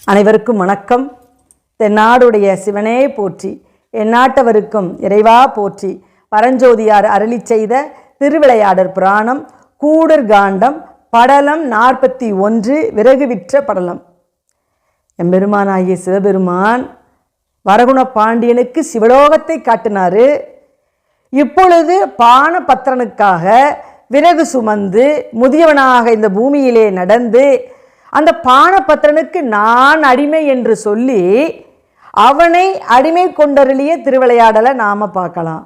அனைவருக்கும் வணக்கம். தென்னாடுடைய சிவனே போற்றி, எந்நாட்டவருக்கும் இறைவா போற்றி. பரஞ்சோதியார் அருளி செய்த திருவிளையாடற் புராணம் கூடர் காண்டம் படலம் 41 விறகு விற்ற படலம். எம்பெருமானாகிய சிவபெருமான் வரகுண பாண்டியனுக்கு சிவலோகத்தை காட்டினாரு. இப்பொழுது பானபத்திரனுக்காக விறகு சுமந்து முதியவனாக இந்த பூமியிலே நடந்து அந்த பானபத்திரனுக்கு நான் அடிமை என்று சொல்லி அவனை அடிமை கொண்டருளிய திருவிளையாடலை நாம் பார்க்கலாம்.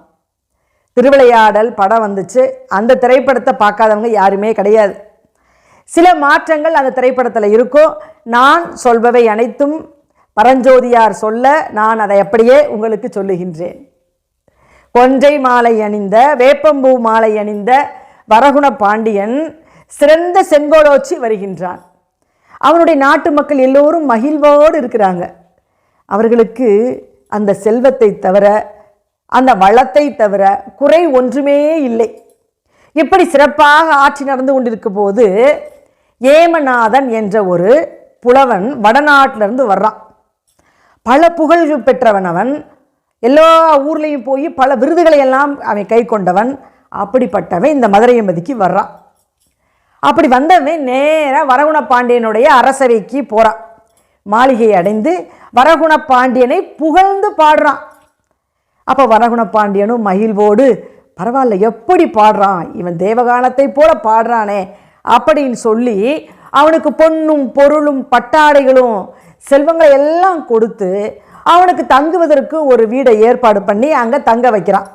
திருவிளையாடல் படம் வந்துச்சு. அந்த திரைப்படத்தை பார்க்காதவங்க யாருமே கிடையாது. சில மாற்றங்கள் அந்த திரைப்படத்தில் இருக்கும். நான் சொல்பவை அனைத்தும் பரஞ்சோதியார் சொல்ல நான் அதை அப்படியே உங்களுக்கு சொல்லுகின்றேன். கொன்றை மாலை அணிந்த வேப்பம்பூ மாலை அணிந்த வரகுண பாண்டியன் சிறந்த செங்கோலோச்சி வருகின்றான். அவனுடைய நாட்டு மக்கள் எல்லோரும் மகிழ்வோடு இருக்கிறாங்க. அவர்களுக்கு அந்த செல்வத்தை தவிர அந்த வளத்தை தவிர குறை ஒன்றுமே இல்லை. இப்படி சிறப்பாக ஆட்சி நடந்து கொண்டிருக்கும் போது ஏமநாதன் என்ற ஒரு புலவன் வடநாட்டிலிருந்து வர்றான். பல புகழ்கள் பெற்றவன் அவன். எல்லா ஊர்லேயும் போய் பல விருதுகளை எல்லாம் அவன் கை கொண்டவன். அப்படிப்பட்டவன் இந்த மதுரையம்பதிக்கு வர்றான். அப்படி வந்தவன் நேராக வரகுண பாண்டியனுடைய அரசவைக்கு போகிறான். மாளிகையை அடைந்து வரகுண பாண்டியனை புகழ்ந்து பாடுறான். அப்போ வரகுண பாண்டியனும் மகிழ்வோடு, பரவாயில்ல எப்படி பாடுறான் இவன், தேவகானத்தை போல பாடுறானே அப்படின்னு சொல்லி அவனுக்கு பொன்னும் பொருளும் பட்டாடைகளும் செல்வங்களை எல்லாம் கொடுத்து அவனுக்கு தங்குவதற்கு ஒரு வீடை ஏற்பாடு பண்ணி அங்கே தங்க வைக்கிறான்.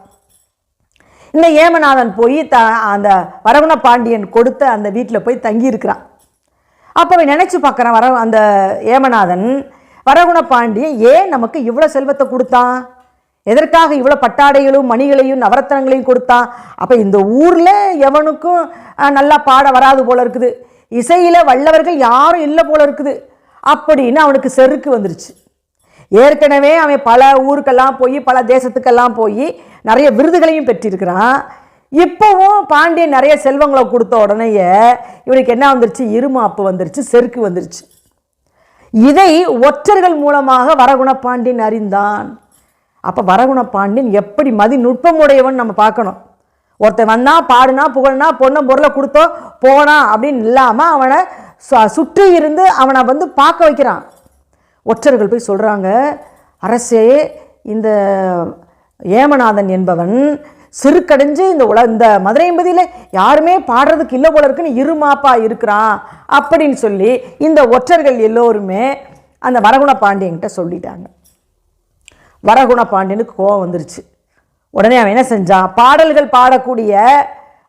இந்த ஏமநாதன் போய் அந்த வரகுண பாண்டியன் கொடுத்த அந்த வீட்டில் போய் தங்கியிருக்கிறான். அப்போ அவன் நினச்சி பார்க்குறான், அந்த ஏமநாதன் வரகுண பாண்டியன் ஏன் நமக்கு இவ்வளோ செல்வத்தை கொடுத்தான், எதற்காக இவ்வளோ பட்டாடைகளும் மணிகளையும் நவரத்தனங்களையும் கொடுத்தான். அப்போ இந்த ஊரில் எவனுக்கும் நல்லா பாட வராது போல இருக்குது, இசையில் வல்லவர்கள் யாரும் இல்லை போல இருக்குது அப்படின்னு அவனுக்கு செருக்கு வந்துருச்சு. ஏற்கனவே அவன் பல ஊருக்கெல்லாம் போய் பல தேசத்துக்கெல்லாம் போய் நிறைய விருதுகளையும் பெற்றிருக்கிறான். இப்போவும் பாண்டியன் நிறைய செல்வங்களை கொடுத்த உடனேயே இவனுக்கு என்ன வந்துருச்சு, இருமாப்பு வந்துருச்சு, செருக்கு வந்துருச்சு. இதை ஒற்றர்கள் மூலமாக வரகுண பாண்டியன் அறிந்தான். அப்போ வரகுண பாண்டியன் எப்படி மதி நுட்பமுடையவன் நம்ம பார்க்கணும். ஒருத்தன் வந்தா பாடுனா புகழ்னா பொண்ணை பொருளை கொடுத்தோ போனா அப்படின்னு இல்லாமல் அவனை சுற்றி இருந்து அவனை வந்து பார்க்க வைக்கிறான். ஒற்றர்கள் போய் சொல்கிறாங்க, அரசே இந்த ஏமநாதன் என்பவன் சிறுக்கடைஞ்சு இந்த மதுரையம்பதியில் யாருமே பாடுறதுக்கு இல்லை போல இருக்குன்னு இருமாப்பா இருக்கிறான் அப்படின்னு சொல்லி இந்த ஒற்றர்கள் எல்லோருமே அந்த வரகுண பாண்டியன்கிட்ட சொல்லிட்டாங்க. வரகுண பாண்டியனுக்கு கோபம் வந்துருச்சு. உடனே அவன் என்ன செஞ்சான், பாடல்கள் பாடக்கூடிய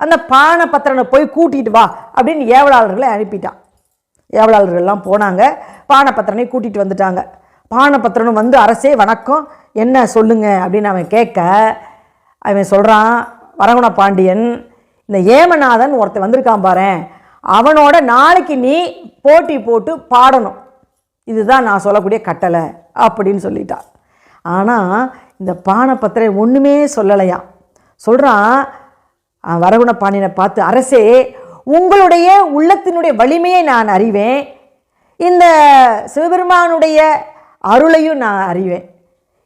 அந்த பானபத்திரனை போய் கூட்டிகிட்டு வா அப்படின்னு ஏவலாளர்களை அனுப்பிட்டான். ஏவலாளர்கள்லாம் போனாங்க, பானபத்திரனை கூட்டிகிட்டு வந்துட்டாங்க. பானபத்திரனும் வந்து, அரசே வணக்கம், என்ன சொல்லுங்க அப்படின்னு அவன் கேட்க, அவன் சொல்கிறான், வரகுண பாண்டியன் இந்த ஏமநாதன் ஒருத்தன் வந்திருக்கான் பாரு, அவனோட நாளைக்கு நீ போட்டி போட்டு பாடணும், இதுதான் நான் சொல்லக்கூடிய கட்டளை அப்படின்னு சொல்லிட்டான். ஆனால் இந்த பானபத்திரன் ஒன்றுமே சொல்லலையாம். சொல்கிறான் வரகுண பாண்டியனை பார்த்து, அரசே உங்களுடைய உள்ளத்தினுடைய வலிமையை நான் அறிவேன், இந்த சிவபெருமானுடைய அருளையும் நான் அறிவேன்.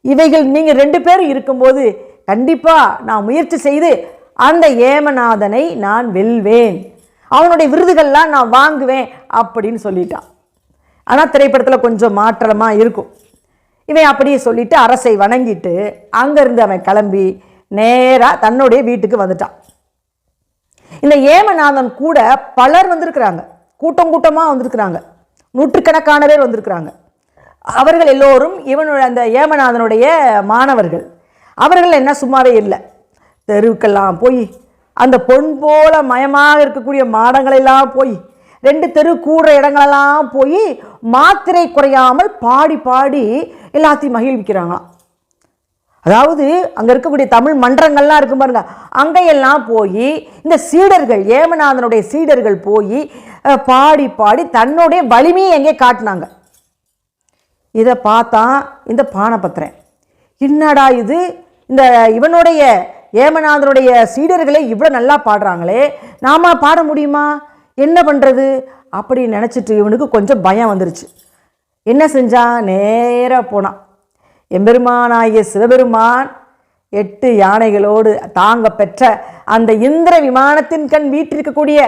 இவைகள் நீங்கள் 2 பேரும் இருக்கும்போது கண்டிப்பாக நான் முயற்சி செய்து அந்த ஏமநாதனை நான் வெல்வேன், அவனுடைய விருதுகள்லாம் நான் வாங்குவேன் அப்படின்னு சொல்லிட்டான். ஆனால் திரைப்படத்தில் கொஞ்சம் மாற்றமாக இருக்கும். இவன் அப்படியே சொல்லிவிட்டு அரசை வணங்கிட்டு அங்கேருந்து அவன் கிளம்பி நேராக தன்னுடைய வீட்டுக்கு வந்துட்டான். இந்த ஏமநாதன் கூட பலர் வந்திருக்கிறாங்க, கூட்டம் கூட்டமாக வந்திருக்கிறாங்க, நூற்றுக்கணக்கான பேர் வந்திருக்கிறாங்க. அவர்கள் எல்லோரும் இவனுடைய அந்த ஏமநாதனுடைய மாணவர்கள். அவர்கள் என்ன சும்மாவே இல்லை, தெருவுக்கெல்லாம் போய் அந்த பொன் போல மயமாக இருக்கக்கூடிய மாடங்களெல்லாம் போய் 2 தெரு கூடுற இடங்களெல்லாம் போய் மாத்திரை குறையாமல் பாடி பாடி எல்லாத்தையும் மகிழ்விக்கிறாங்களாம். அதாவது அங்கே இருக்கக்கூடிய தமிழ் மன்றங்கள்லாம் இருக்கும் பாருங்க, அங்கெல்லாம் போய் இந்த சீடர்கள், ஏமநாதனுடைய சீடர்கள் போய் பாடி பாடி தன்னுடைய வலிமையை எங்கே காட்டினாங்க. இதை பார்த்தான் இந்த பானபத்திரன், என்னடா இது, இந்த இவனுடைய ஏமநாதனுடைய சீடர்களே இவ்வளோ நல்லா பாடுறாங்களே, நாம பாட முடியுமா, என்ன பண்ணுறது அப்படின்னு நினச்சிட்டு இவனுக்கு கொஞ்சம் பயம் வந்துருச்சு. என்ன செஞ்சான்? நேராக போனான். எம்பெருமானாகிய சிவபெருமான் 8 யானைகளோடு தாங்க பெற்ற அந்த இந்திர விமானத்தின் கண் வீட்டிருக்கக்கூடிய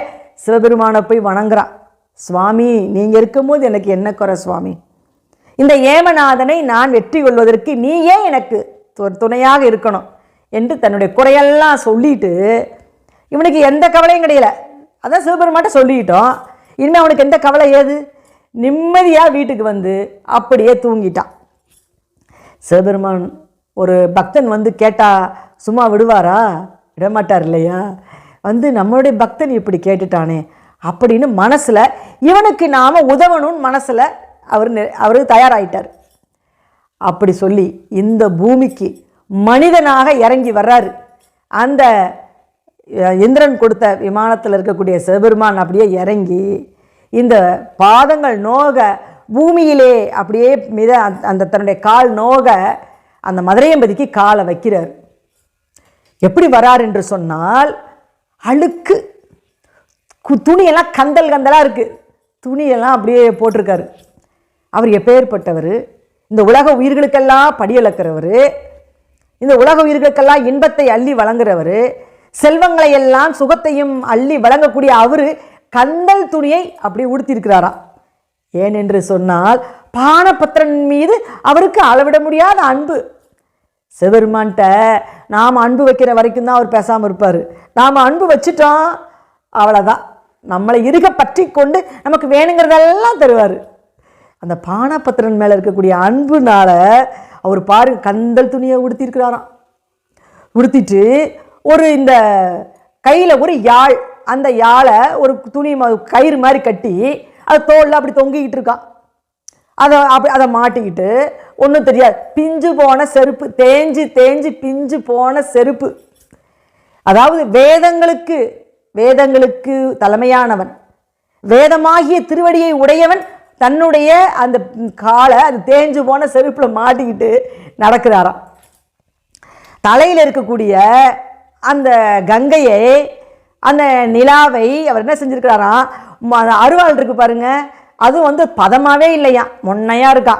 சிவபெருமானை போய் வணங்குறான். சுவாமி, நீங்கள் இருக்கும்போது எனக்கு என்ன குறை சுவாமி? இந்த ஏமநாதனை நான் வெற்றி கொள்வதற்கு நீயே எனக்கு துணையாக இருக்கணும் என்று தன்னுடைய குறையெல்லாம் சொல்லிட்டு, இவனுக்கு எந்த கவலையும் கிடையல. அதான் சிவபெருமான்ட்ட சொல்லிட்டோம், இனிமேல் அவனுக்கு எந்த கவலை ஏது? நிம்மதியாக வீட்டுக்கு வந்து அப்படியே தூங்கிட்டான். சிவபெருமான் ஒரு பக்தன் வந்து கேட்டால் சும்மா விடுவாரா? விடமாட்டார் இல்லையா? வந்து நம்மளுடைய பக்தன் இப்படி கேட்டுட்டானே அப்படின்னு மனசில் இவனுக்கு நாம் உதவணும்னு மனசில் அவர் தயாராகிட்டார். அப்படி சொல்லி இந்த பூமிக்கு மனிதனாக இறங்கி வர்றாரு. அந்த இந்திரன் கொடுத்த விமானத்தில் இருக்கக்கூடிய சிவபெருமான் அப்படியே இறங்கி இந்த பாதங்கள் நோக பூமியிலே அப்படியே அந்த தன்னுடைய கால் நோக அந்த மதுரையம்பதிக்கு காலை வைக்கிறார். எப்படி வரார் என்று சொன்னால், அழுக்கு துணியெல்லாம் கந்தலாக இருக்குது, துணியெல்லாம் அப்படியே போட்டிருக்காரு. அவர் எப்பேற்பட்டவர்? இந்த உலக உயிர்களுக்கெல்லாம் படியளக்கிறவர், இந்த உலக உயிர்களுக்கெல்லாம் இன்பத்தை அள்ளி வழங்குறவர், செல்வங்களை எல்லாம் சுகத்தையும் அள்ளி வழங்கக்கூடிய அவர் கந்தல் துணியை அப்படி உடுத்தியிருக்கிறாராம். ஏனென்று சொன்னால் பானபத்திரன் மீது அவருக்கு அளவிட முடியாத அன்பு. சிவபெருமான்கிட்ட நாம் அன்பு வைக்கிற வரைக்கும் தான் அவர் பேசாமல் இருப்பார். நாம் அன்பு வச்சுட்டோம், அவ்வளோதான், நம்மளை இருக பற்றி கொண்டு நமக்கு வேணுங்கிறதெல்லாம் தருவார். அந்த பானபத்திரன் மேலே இருக்கக்கூடிய அன்புனால அவர் பாரு கந்தல் துணியை உடுத்திருக்கிறாராம். உடுத்திட்டு ஒரு இந்த கையில் ஒரு யாழ், அந்த யாழை ஒரு துணி கயிறு மாதிரி கட்டி அது தோளில் அப்படி தொங்கிக்கிட்டு இருக்கான். அதை மாட்டிக்கிட்டு ஒன்றும் தெரியாது, பிஞ்சு போன செருப்பு, தேஞ்சு பிஞ்சு போன செருப்பு. அதாவது வேதங்களுக்கு தலைமையானவன், வேதமாகிய திருவடியை உடையவன் தன்னுடைய அந்த காலை அது தேஞ்சு போன செருப்பில் மாட்டிக்கிட்டு நடக்கிறாராம். தலையில் இருக்கக்கூடிய அந்த கங்கையை, அந்த நிலாவை அவர் என்ன செஞ்சுருக்கிறாராம், அருவாள் இருக்கு பாருங்க, அது வந்து பதமாகவே இல்லையா, மொன்னையாக இருக்கா.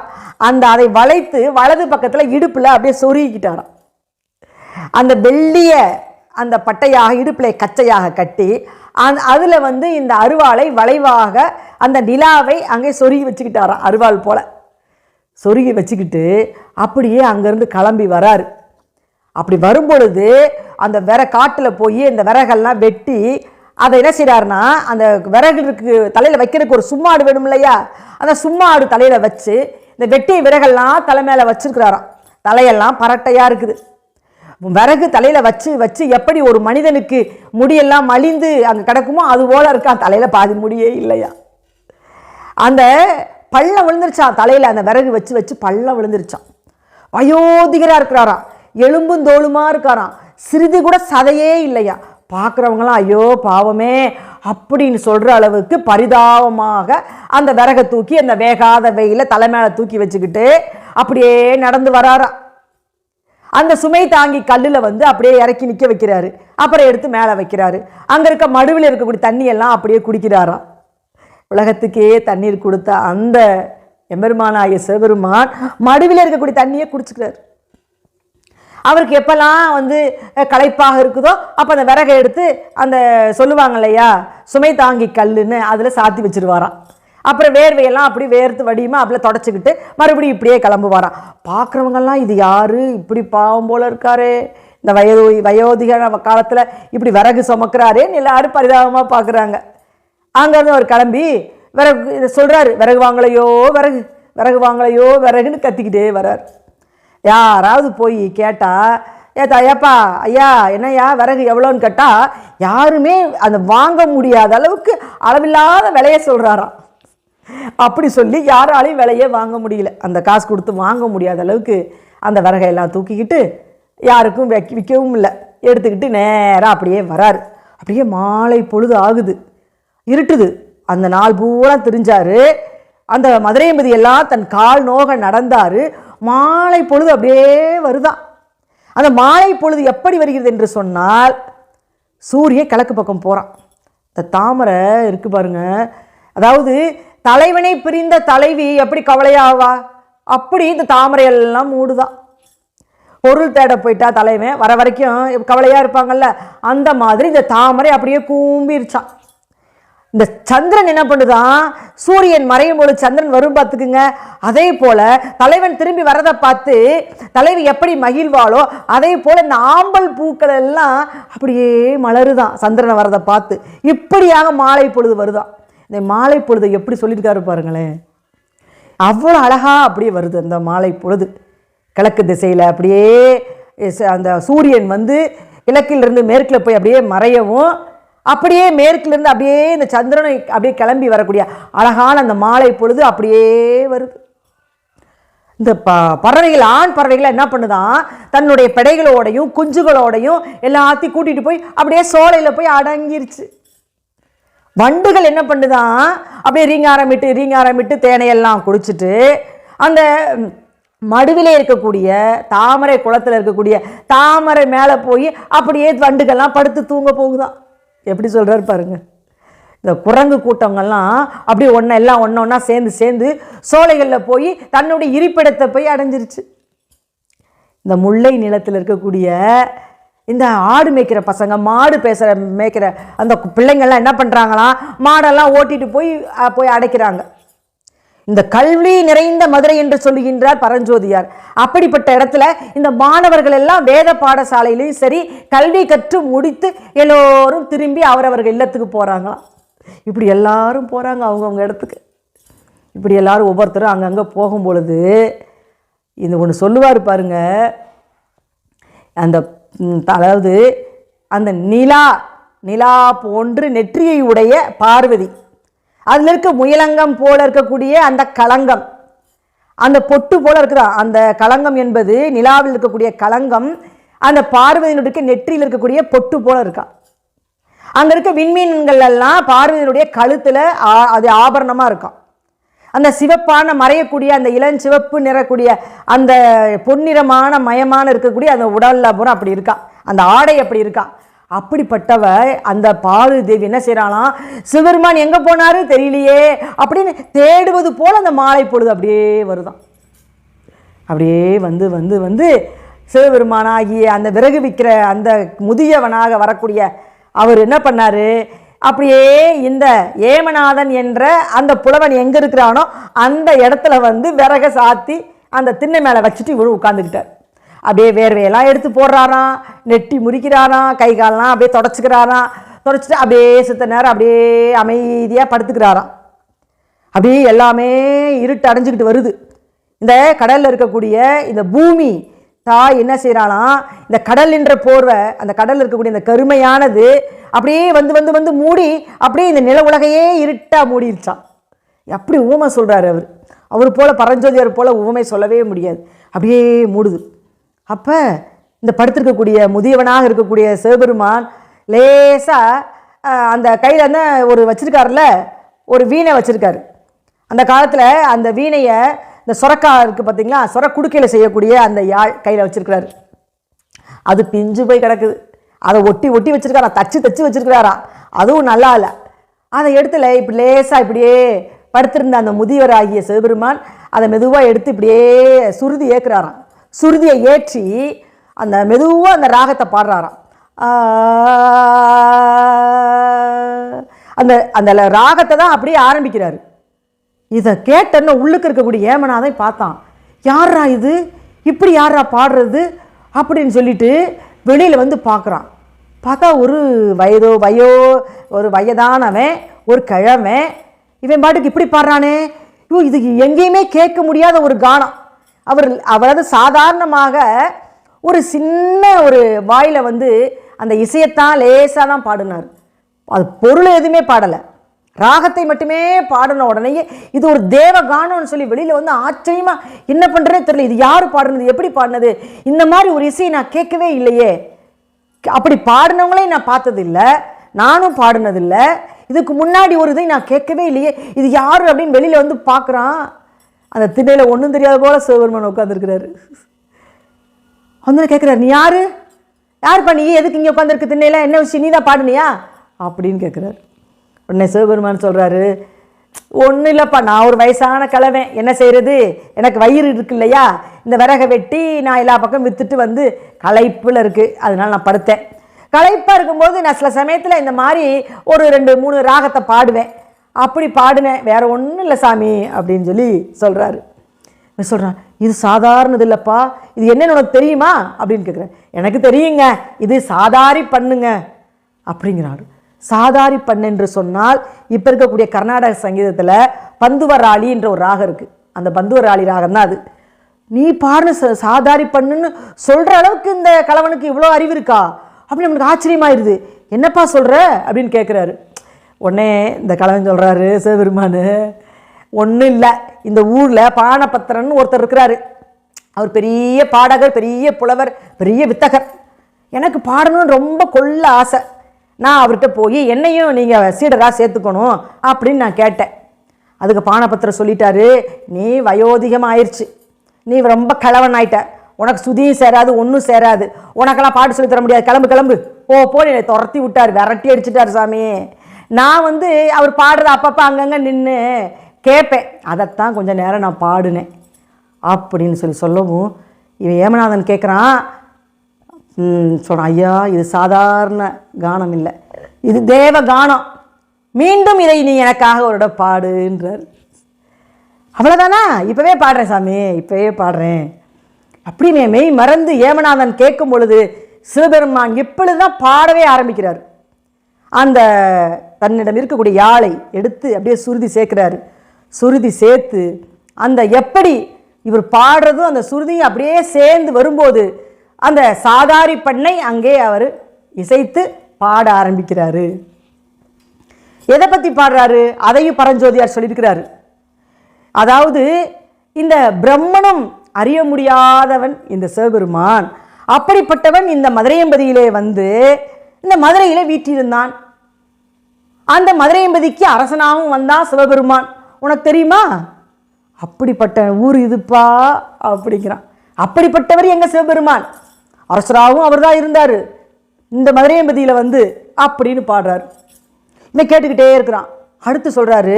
அதை வளைத்து வலது பக்கத்தில் இடுப்பில் அப்படியே சொருகிக்கிட்டாராம். அந்த வெள்ளிய அந்த பட்டையாக இடுப்பில் கச்சையாக கட்டி அதில் வந்து இந்த அருவாளை வளைவாக அந்த நிலாவை அங்கே சொருகி வச்சுக்கிட்டாராம். அருவாள் போல் சொருகி வச்சுக்கிட்டு அப்படியே அங்கேருந்து கிளம்பி வராரு. அப்படி வரும்பொழுது அந்த காட்டில் போய் இந்த விறகெல்லாம் வெட்டி அதை என்ன செய்கிறாருன்னா, அந்த விறகுக்கு தலையில் வைக்கிறதுக்கு ஒரு சும்மாடு வேணும் இல்லையா, அந்த சும்மாடு தலையில் வச்சு இந்த வெட்டிய விறகெல்லாம் தலை மேலே வச்சுருக்கிறாராம். தலையெல்லாம் பரட்டையாக இருக்குது. விறகு தலையில் வச்சு எப்படி ஒரு மனிதனுக்கு முடியெல்லாம் மலிந்து அங்கே கிடக்குமோ அது போல் இருக்கான், தலையில் பாதி முடியே இல்லையா. அந்த பள்ளம் விழுந்துருச்சான் தலையில், அந்த விறகு வச்சு பள்ளம் விழுந்துருச்சான். வயோதிகராக இருக்கிறாராம், எலும்பும் தோளுமா இருக்காராம், சிறிது கூட சதையே இல்லையா. பார்க்குறவங்களாம் ஐயோ பாவமே அப்படின்னு சொல்கிற அளவுக்கு பரிதாபமாக அந்த விறகை தூக்கி அந்த வேகாத வெயில தலை மேலே தூக்கி வச்சுக்கிட்டு அப்படியே நடந்து வராராம். அந்த சுமை தாங்கி கல்லில் வந்து அப்படியே இறக்கி நிற்க வைக்கிறாரு. அப்புறம் எடுத்து மேலே வைக்கிறாரு. அங்கே இருக்க மடுவில் இருக்கக்கூடிய தண்ணியெல்லாம் அப்படியே குடிக்கிறாராம். உலகத்துக்கே தண்ணீர் கொடுத்த அந்த எம்பெருமானாகிய சிவபெருமான் மடுவில் இருக்கக்கூடிய தண்ணியை குடிச்சுக்கிறார். அவருக்கு எப்பெல்லாம் வந்து களைப்பாக இருக்குதோ அப்போ அந்த விறகை எடுத்து அந்த சொல்லுவாங்க இல்லையா சுமை தாங்கி கல்லுன்னு அதில் சாத்தி வச்சுருவாராம். அப்புறம் வேர்வையெல்லாம் அப்படி வேர்த்து வடியுமா அப்படியே தொடச்சிக்கிட்டு மறுபடியும் இப்படியே கிளம்புவாராம். பார்க்குறவங்கெல்லாம் இது யாரு இப்படி பாவம் போல இருக்காரு, இந்த வயோதிக காலத்தில் இப்படி விறகு சுமக்கிறாரேன்னு எல்லாரும் பரிதாபமாக பார்க்குறாங்க. அங்கேருந்து அவர் கிளம்பி விறகு இதை சொல்கிறாரு, விறகு வாங்கலையோ விறகுன்னு கத்திக்கிட்டே வர்றார். யாராவது போய் கேட்டால் ஏப்பா ஐயா என்னையா விறகு எவ்வளோன்னு கேட்டால் யாருமே அந்த வாங்க முடியாத அளவுக்கு அளவில்லாத விலையை சொல்கிறாராம். அப்படி சொல்லி யாராலையும் விலையே வாங்க முடியல, அந்த காசு கொடுத்து வாங்க முடியாத அளவுக்கு அந்த விறகையெல்லாம் தூக்கிக்கிட்டு யாருக்கும் விற்கவும் இல்லை, எடுத்துக்கிட்டு நேராக அப்படியே வராரு. அப்படியே மாலை பொழுது ஆகுது, இருட்டுது. அந்த நாள் பூரா திரிஞ்சார். அந்த மதுரையம்பதி எல்லாம் தன் கால் நோக நடந்தார். மாலை பொழுது அப்படியே வருதான். அந்த மாலை பொழுது எப்படி வருகிறது என்று சொன்னால், சூரியன் கிழக்கு பக்கம் போகிறான். இந்த தாமரை இருக்குது பாருங்க, அதாவது தலைவனை பிரிந்த தலைவி எப்படி கவலையாவா? அப்படி இந்த தாமரையெல்லாம் மூடுதான். பொருள் தேட போயிட்டா தலைவன் வர வரைக்கும் கவலையாக இருப்பாங்கல்ல, அந்த மாதிரி இந்த தாமரை அப்படியே கூம்பிருச்சான். இந்த சந்திரன் என்ன பண்ணுதான், சூரியன் மறையும் போது சந்திரன் வரும் பார்த்துக்குங்க. அதே போல தலைவன் திரும்பி வரதை பார்த்து தலைவி எப்படி மகிழ்வாளோ அதே போல இந்த ஆம்பல் பூக்கள் எல்லாம் அப்படியே மலருதான் சந்திரனை வரதை பார்த்து. இப்படியாக மாலை பொழுது வருதான். இந்த மாலை பொழுது எப்படி சொல்லியிருக்காரு பாருங்களேன், அவ்வளோ அழகா அப்படியே வருது அந்த மாலை பொழுது. கிழக்கு திசையில் அப்படியே அந்த சூரியன் வந்து கிழக்கிலிருந்து மேற்கில் போய் அப்படியே மறையவும், அப்படியே மேற்கிலிருந்து அப்படியே இந்த சந்திரனை அப்படியே கிளம்பி வரக்கூடிய அழகான அந்த மாலை பொழுது அப்படியே வருது. இந்த பறவைகள், ஆண் பறவைகள் என்ன பண்ணுதான், தன்னுடைய பெடைகளோடையும் குஞ்சுகளோடையும் எல்லாத்தையும் கூட்டிகிட்டு போய் அப்படியே சோலையில் போய் அடங்கிருச்சு. வண்டுகள் என்ன பண்ணுதான், அப்படியே ரீங்காரமிட்டு தேனையெல்லாம் குடிச்சிட்டு அந்த மடுவிலே இருக்கக்கூடிய தாமரை குளத்தில் இருக்கக்கூடிய தாமரை மேலே போய் அப்படியே வண்டுகள்லாம் படுத்து தூங்க போகுதான். எப்படி சொல்கிறாரு பாருங்க. இந்த குரங்கு கூட்டங்கள்லாம் அப்படியே எல்லாம் ஒன்றா சேர்ந்து சோலைகளில் போய் தன்னுடைய இருப்பிடத்தை போய் அடைஞ்சிருச்சு. இந்த முல்லை நிலத்தில் இருக்கக்கூடிய இந்த ஆடு மேய்க்கிற பசங்க, மாடு மேய்க்கிற அந்த பிள்ளைங்கள்லாம் என்ன பண்ணுறாங்களாம், மாடெல்லாம் ஓட்டிட்டு போய் அடைக்கிறாங்க. இந்த கல்வி நிறைந்த மதுரை என்று சொல்லுகின்றார் பரஞ்சோதியார். அப்படிப்பட்ட இடத்துல இந்த மாணவர்கள் எல்லாம் வேத பாடசாலையிலையும் சரி கல்வி கற்று முடித்து எல்லோரும் திரும்பி அவரவர்கள் இல்லத்துக்கு போகிறாங்களாம். இப்படி எல்லாரும் போகிறாங்க அவங்கவுங்க இடத்துக்கு. இப்படி எல்லாரும் ஒவ்வொருத்தரும் அங்கங்கே போகும் பொழுது இந்த ஒன்று சொல்லுவார் பாருங்க, அதாவது அந்த நிலா போன்று நெற்றியை உடைய பார்வதி, அதில் இருக்க முயலங்கம் போல இருக்கக்கூடிய அந்த களங்கம், அந்த பொட்டு போல இருக்குதா அந்த களங்கம் என்பது, நிலாவில் இருக்கக்கூடிய களங்கம் அந்த பார்வதியினுடைய நெற்றியில் இருக்கக்கூடிய பொட்டு போல இருக்கா. அங்கே இருக்க விண்மீன்கள் எல்லாம் பார்வதியினுடைய கழுத்தில் அது ஆபரணமாக இருக்கும். அந்த சிவப்பான மறையக்கூடிய அந்த இளஞ்சிவப்பு நிறக்கூடிய அந்த பொன்னிறமான மயமான இருக்கக்கூடிய அந்த உடல்ல பூரா அப்படி இருக்கா, அந்த ஆடை அப்படி இருக்கா. அப்படிப்பட்டவ அந்த பார்வதி தேவி என்ன செய்யறாளாம், சிவபெருமான் எங்கே போனாரு தெரியலையே அப்படின்னு தேடுவது போல அந்த மாலை பொழுது அப்படியே வருதான். அப்படியே வந்து வந்து வந்து சிவபெருமானாகிய அந்த விறகு விற்கிற அந்த முதியவனாக வரக்கூடிய அவர் என்ன பண்ணாரு, அப்படியே இந்த ஏமநாதன் என்ற அந்த புலவன் எங்கே இருக்கிறானோ அந்த இடத்துல வந்து விறக சாத்தி அந்த திண்ணை மேலே வச்சுட்டு இவரு உட்காந்துக்கிட்டார். அப்படியே வேர்வையெல்லாம் எடுத்து போடுறாராம், நெட்டி முறிக்கிறாராம், கை காலெலாம் அப்படியே தொடச்சிட்டு அப்படியே சித்த நேரம் அப்படியே அமைதியாக படுத்துக்கிறாராம். அப்படியே எல்லாமே இருட்டு அடைஞ்சிக்கிட்டு வருது. இந்த கடலில் இருக்கக்கூடிய இந்த பூமி தாய் என்ன செய்கிறாளாம், இந்த கடல் என்ற போர்வை, அந்த கடலில் இருக்கக்கூடிய இந்த கருமையானது அப்படியே வந்து வந்து வந்து மூடி அப்படியே இந்த நில உலகையே இருட்டாக மூடிடுச்சான். அப்படி ஊமை சொல்கிறார் அவர் போல பரஞ்சோதியார் போல ஊமை சொல்லவே முடியாது. அப்படியே மூடுது. அப்போ இந்த படுத்திருக்கக்கூடிய முதியவனாக இருக்கக்கூடிய சிவபெருமான் லேசாக அந்த கையில் வந்து ஒரு வச்சுருக்காருல, ஒரு வீணை வச்சுருக்காரு. அந்த காலத்தில் அந்த வீணையை இந்த சொரக்கா இருக்குது பார்த்தீங்களா, சொர குடுக்கையில் செய்யக்கூடிய அந்த யாழ் கையில் வச்சுருக்கிறாரு. அது பிஞ்சு போய் கிடக்குது. அதை ஒட்டி வச்சுருக்காரா, தச்சு வச்சுருக்கிறாரா, அதுவும் நல்லா இல்லை. அதை எடுத்துல இப்படி லேசாக இப்படியே படுத்திருந்த அந்த முதியவர் ஆகிய சிவபெருமான் அதை மெதுவாக எடுத்து இப்படியே சுருதி ஏற்கிறாராம். சுருதியை ஏற்றி அந்த மெதுவாக அந்த ராகத்தை பாடுறாராம். அந்த அந்த ராகத்தை தான் அப்படியே ஆரம்பிக்கிறாரு. இதை கேட்டன்னு உள்ளுக்கு இருக்கக்கூடிய ஏமனாதை பார்த்தான். யாரா இது, இப்படி யாரா பாடுறது அப்படின்னு சொல்லிட்டு வெளியில் வந்து பார்க்குறான். பார்த்தா ஒரு ஒரு வயதானவன், ஒரு கிழவன், இவன் பாட்டுக்கு இப்படி பாடுறானே, இது எங்கேயுமே கேட்க முடியாத ஒரு கானம். அவரது சாதாரணமாக ஒரு சின்ன ஒரு வாயில் வந்து அந்த இசையத்தான் லேசாக தான் பாடினார். அது பொருள் எதுவுமே பாடலை, ராகத்தை மட்டுமே பாடின உடனேயே இது ஒரு தேவ கானம்னு சொல்லி வெளியில் வந்து ஆச்சரியமாக என்ன பண்ணுறேன்னு தெரியல, இது யார் பாடினது, எப்படி பாடினது, இந்த மாதிரி ஒரு இசையை நான் கேட்கவே இல்லையே, அப்படி பாடினவங்களையும் நான் பார்த்ததில்லை, நானும் பாடினதில்லை, இதுக்கு முன்னாடி ஒரு இதை நான் கேட்கவே இல்லையே, இது யார் அப்படின்னு வெளியில் வந்து பார்க்குறான். அந்த திண்ணையில் ஒன்றும் தெரியாத போல சிவபெருமான் உட்காந்துருக்கிறாரு. வந்து கேட்குறாரு, நீ யார் பண்ணி எதுக்கு இங்கே உட்காந்துருக்கு திண்ணையில், என்ன விஷயம், நீ தான் பாடுனியா அப்படின்னு கேட்குறாரு. உடனே சிவபெருமான் சொல்கிறாரு, ஒன்றும் இல்லைப்பா, நான் ஒரு வயசான கிழவன், என்ன செய்கிறது, எனக்கு வயிறு இருக்கு இல்லையா, இந்த விறகை வெட்டி நான் எல்லா பக்கம் விற்றுட்டு வந்து களைப்பில் இருக்குது, அதனால் நான் படுத்தேன். களைப்பாக இருக்கும்போது நான் சில சமயத்தில் இந்த மாதிரி ஒரு 2-3 ராகத்தை பாடுவேன். அப்படி பாடினேன், வேறு ஒன்றும் இல்லை சாமி அப்படின்னு சொல்லி சொல்கிறாரு. சொல்கிறான், இது சாதாரணது இல்லைப்பா, இது என்னன்னு உனக்கு தெரியுமா அப்படின்னு கேட்குறேன். எனக்கு தெரியுங்க, இது சாதாரி பண்ணுங்க அப்படிங்கிறாரு. சாதாரி பண்ணு என்று சொன்னால் இப்போ இருக்கக்கூடிய கர்நாடக சங்கீதத்தில் பந்துவராளி என்ற ஒரு ராகம் இருக்குது. அந்த பந்துவராளி ராகம் தான் அது. நீ பாருன்னு சாதாரி பண்ணுன்னு சொல்கிற அளவுக்கு இந்த கலவனுக்கு இவ்வளோ அறிவு இருக்கா அப்படின்னு நம்மளுக்கு ஆச்சரியமாயிருது. என்னப்பா சொல்கிற அப்படின்னு கேட்குறாரு. உடனே இந்த கலவன் சொல்கிறாரு, சிவபெருமானு ஒன்றும் இல்லை, இந்த ஊரில் பானபத்திரன்னு ஒருத்தர் இருக்கிறாரு. அவர் பெரிய பாடகர், பெரிய புலவர், பெரிய வித்தகர். எனக்கு பாடணும்னு ரொம்ப கொள்ள ஆசை. நான் அவர்கிட்ட போய் என்னையும் நீங்கள் சீடராக சேர்த்துக்கணும் அப்படின்னு நான் கேட்டேன். அதுக்கு பானபத்திரம் சொல்லிட்டாரு, நீ வயோதிகம் ஆயிடுச்சு, நீ ரொம்ப கிழவன் ஆயிட்ட, உனக்கு சுதியும் சேராது, ஒன்றும் சேராது, உனக்கெல்லாம் பாட்டு சொல்லி தர முடியாது, கிளம்பு கிளம்பு போ என்னை துரத்தி விட்டார், விரட்டி அடிச்சுட்டார் சாமி. நான் அவர் பாடுறது அப்பப்போ அங்கங்கே நின்று கேட்பேன், அதைத்தான் கொஞ்சம் நேரம் நான் பாடினேன் அப்படின்னு சொல்லவும் இவன் ஏமநாதன் கேட்குறான். சொல்கிறான், ஐயா இது சாதாரண கானம் இல்லை, இது தேவ கானம், மீண்டும் இதை நீ எனக்காக ஒரு இடம் பாடுன்றார். அவ்வளோதானா, இப்போவே பாடுறேன் சாமி, இப்போவே பாடுறேன் அப்படின்னு மெய் மறந்து ஏமநாதன் கேட்கும் பொழுது சிவபெருமான் எப்பொழுதுதான் பாடவே ஆரம்பிக்கிறார். அந்த தன்னிடம் இருக்கக்கூடிய யாழை எடுத்து அப்படியே சுருதி சேர்க்கிறாரு. சுருதி சேர்த்து அந்த எப்படி இவர் பாடுறதும் அந்த சுருதியும் அப்படியே சேர்ந்து வரும்போது அந்த சாதாரி பண்ணை அங்கே அவர் இசைத்து பாட ஆரம்பிக்கிறாரு. எதை பற்றி பாடுறாரு அதையும் பரஞ்சோதியார் சொல்லியிருக்கிறாரு. அதாவது இந்த பிரம்மனும் அறிய முடியாதவன் இந்த சிவபெருமான், அப்படிப்பட்டவன் இந்த மதுரையம்பதியிலே இந்த மதுரையிலே வீற்றிருந்தான். அந்த மதுரையம்பதிக்கு அரசனாகவும் வந்தான் சிவபெருமான். உனக்கு தெரியுமா, அப்படிப்பட்ட ஊர் இதுப்பா அப்படிங்கிறான். அப்படிப்பட்டவர் எங்க சிவபெருமான், அரசராகவும் அவர் தான் இருந்தார் இந்த மதுரையம்பதியில் அப்படின்னு பாடுறாரு. இன்னும் கேட்டுக்கிட்டே இருக்கிறான். அடுத்து சொல்கிறாரு,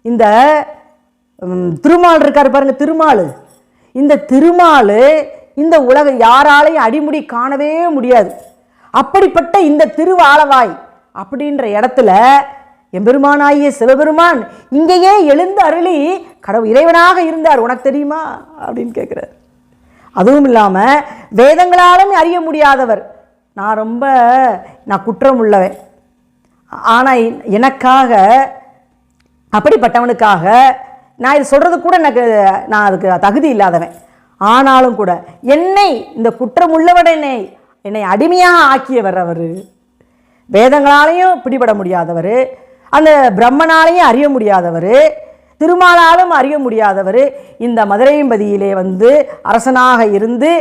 இந்த திருமால் இருக்கார் பாருங்க, திருமால், இந்த திருமால் இந்த உலக யாராலையும் அடிமுடி காணவே முடியாது. அப்படிப்பட்ட இந்த திருவாலவாய் அப்படின்ற இடத்துல எம்பெருமானாகிய சிவபெருமான் இங்கேயே எழுந்து அருளி கடவுள் இறைவனாக இருந்தார், உனக்கு தெரியுமா அப்படின்னு கேட்குறார். அதுவும் இல்லாமல் வேதங்களாலும் அறிய முடியாதவர், நான் குற்றம் உள்ளவன், ஆனால் எனக்காக அப்படிப்பட்டவனுக்காக நான் இது சொல்கிறது கூட நான் அதுக்கு தகுதி இல்லாதவன், ஆனாலும் கூட என்னை இந்த குற்றம் உள்ளவன் என்னை அடிமையாக ஆக்கியவர் அவர். வேதங்களாலையும் பிடிபட முடியாதவர், அந்த பிரம்மனாலையும் அறிய முடியாதவர், திருமாலாலும் அறிய முடியாதவர், இந்த மதுரையம்பதியிலே அரசனாக இருந்து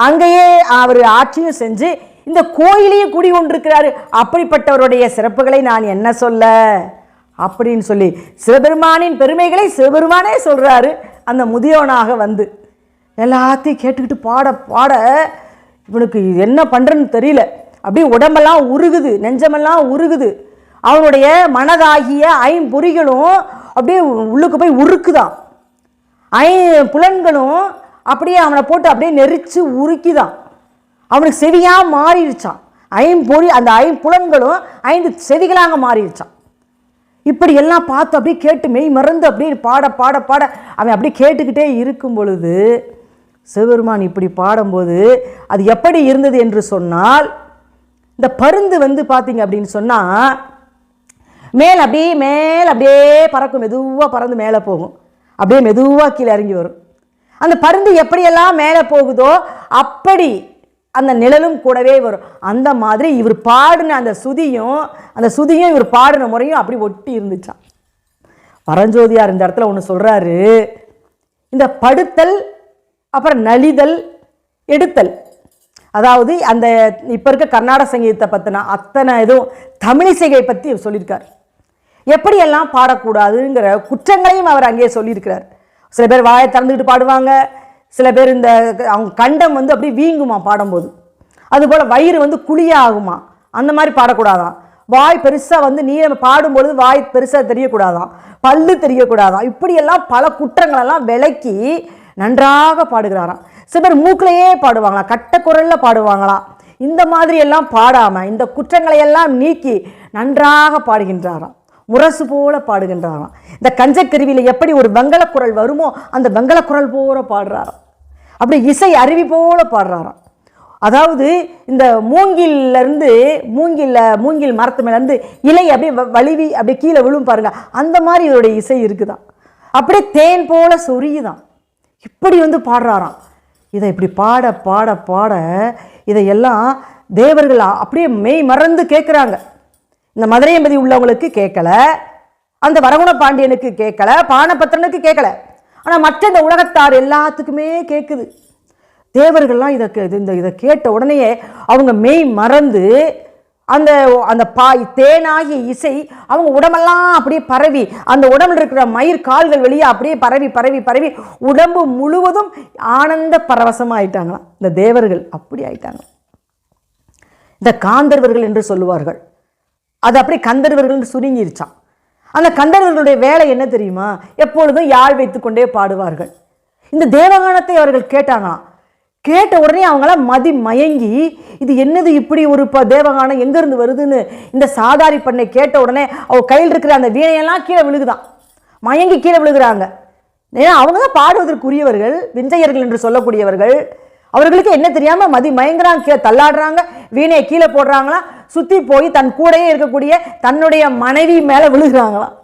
அங்கேயே அவர் ஆட்சியும் செஞ்சு இந்த கோயிலையும் குடி கொண்டிருக்கிறாரு. அப்படிப்பட்டவருடைய சிறப்புகளை நான் என்ன சொல்ல அப்படின்னு சொல்லி சிவபெருமானின் பெருமைகளை சிவபெருமானே சொல்கிறாரு. அந்த முதியோனாக எல்லாத்தையும் கேட்டுக்கிட்டு பாட பாட இவனுக்கு என்ன பண்ணுறன்னு தெரியல. அப்படியே உடம்பெல்லாம் உருகுது, நெஞ்சமெல்லாம் உருகுது. அவனுடைய மனதாகிய ஐம்பொறிகளும் அப்படியே உள்ளுக்கு போய் உருக்குதான். புலன்களும் அப்படியே அவனை போட்டு அப்படியே நெரிச்சு உருக்கிதான். அவனுக்கு செவியாக மாறிடுச்சான். அந்த ஐம்புலன்களும் 5 செவிகளாக மாறிடுச்சான். இப்படி எல்லாம் பார்த்து அப்படியே கேட்டு மெய் மறந்து அப்படியே பாட பாட பாட அவன் அப்படியே கேட்டுக்கிட்டே இருக்கும் பொழுது சிவபெருமான் இப்படி பாடும்போது அது எப்படி இருந்தது என்று சொன்னால், இந்த பருந்து பார்த்தீங்க அப்படின்னு சொன்னால் மேலே அப்படியே பறக்கும், மெதுவாக பறந்து மேலே போகும், அப்படியே மெதுவாக கீழே இறங்கி வரும். அந்த பருந்து எப்படியெல்லாம் மேலே போகுதோ அப்படி அந்த நிழலும் கூடவே வரும். அந்த மாதிரி இவர் பாடின அந்த சுதியும் இவர் பாடின முறையும் அப்படி ஒட்டி இருந்துச்சான். பரஞ்சோதியார் இந்த இடத்துல ஒன்று சொல்கிறாரு, இந்த படுத்தல், அப்புறம் நலிதல், எடுத்தல், அதாவது அந்த இப்போ இருக்க கர்நாடக சங்கீதத்தை பற்றின அத்தனை இதுவும் தமிழிசையை பற்றி சொல்லியிருக்கார். எப்படியெல்லாம் பாடக்கூடாதுங்கிற குற்றங்களையும் அவர் அங்கேயே சொல்லியிருக்கிறார். சில பேர் வாயை திறந்துக்கிட்டு பாடுவாங்க, சில பேர் இந்த அவங்க கண்டம் அப்படியே வீங்குமா பாடும்போது, அதுபோல் வயிறு குழியாகுமா, அந்த மாதிரி பாடக்கூடாதான். வாய் பெருசாக வந்து நீ பாடும்பொழுது வாய் பெருசாக தெரியக்கூடாதான், பல்லு தெரியக்கூடாதான், இப்படியெல்லாம் பல குற்றங்களெல்லாம் விளக்கி நன்றாக பாடுகிறாராம். சில பேர் மூக்கிலேயே பாடுவாங்களாம், கட்ட குரலில் பாடுவாங்களாம். இந்த மாதிரி எல்லாம் பாடாமல் இந்த குற்றங்களையெல்லாம் நீக்கி நன்றாக பாடுகின்றாராம், முரசு போல பாடுகின்றாராம். இந்த கஞ்சக்கருவியில் எப்படி ஒரு வெங்கலக்குரல் வருமோ அந்த வெங்கலக்குரல் போல பாடுறாராம். அப்படி இசை அருவி போல பாடுறாராம். அதாவது இந்த மூங்கில் மரத்து மேலேருந்து இலை அப்படியே வலிவி அப்படியே கீழே விழும் பாருங்க, அந்த மாதிரி இவருடைய இசை இருக்குதான். அப்படியே தேன் போல சொரியுதான். இப்படி வந்து பாடுறாராம். இதை இப்படி பாட பாட பாட இதையெல்லாம் தேவர்கள் அப்படியே மெய் மறந்து கேட்குறாங்க. இந்த மதுரையம்பதி உள்ளவங்களுக்கு கேட்கல, அந்த வரகுண பாண்டியனுக்கு கேட்கல, பானபத்திரனுக்கு கேட்கல, ஆனால் மற்ற இந்த உலகத்தார் எல்லாத்துக்குமே கேட்குது. தேவர்கள்லாம் இதை கேட்ட உடனேயே அவங்க மெய் மறந்து அந்த அந்த தேனாகிய இசை அவங்க உடம்பெல்லாம் அப்படியே பரவி, அந்த உடம்புல இருக்கிற மயிர் கால்கள் வெளியே அப்படியே பரவி பரவி பரவி உடம்பு முழுவதும் ஆனந்த பரவசமாக ஆயிட்டாங்களாம். இந்த தேவர்கள் அப்படி ஆயிட்டாங்க. இந்த காந்தர்வர்கள் என்று சொல்லுவார்கள், அது அப்படியே கந்தர்வர்கள் என்று சுருங்கிருச்சான். அந்த கந்தர்வர்களுடைய வேலை என்ன தெரியுமா? எப்பொழுதும் யாழ் வைத்துக்கொண்டே பாடுவார்கள். இந்த தேவகானத்தை அவர்கள் கேட்டாங்களாம். கேட்ட உடனே அவங்களாம் மதி மயங்கி, இது என்னது இப்படி ஒரு தேவகானம் எங்கேருந்து வருதுன்னு இந்த சாதாரி பண்ணை கேட்ட உடனே அவ கையில் இருக்கிற அந்த வீணையெல்லாம் கீழே விழுகுதான், மயங்கி கீழே விழுகிறாங்க. ஏன்னா அவங்க தான் பாடுவதற்குரியவர்கள், விஞ்சையர்கள் என்று சொல்லக்கூடியவர்கள். அவர்களுக்கு என்ன தெரியாமல் மதி மயங்குறாங்க, கீழே தள்ளாடுறாங்க, வீணையை கீழே போடுறாங்களாம். சுற்றி போய் தன் கூடையே இருக்கக்கூடிய தன்னுடைய மனைவி மேலே விழுகிறாங்களாம்.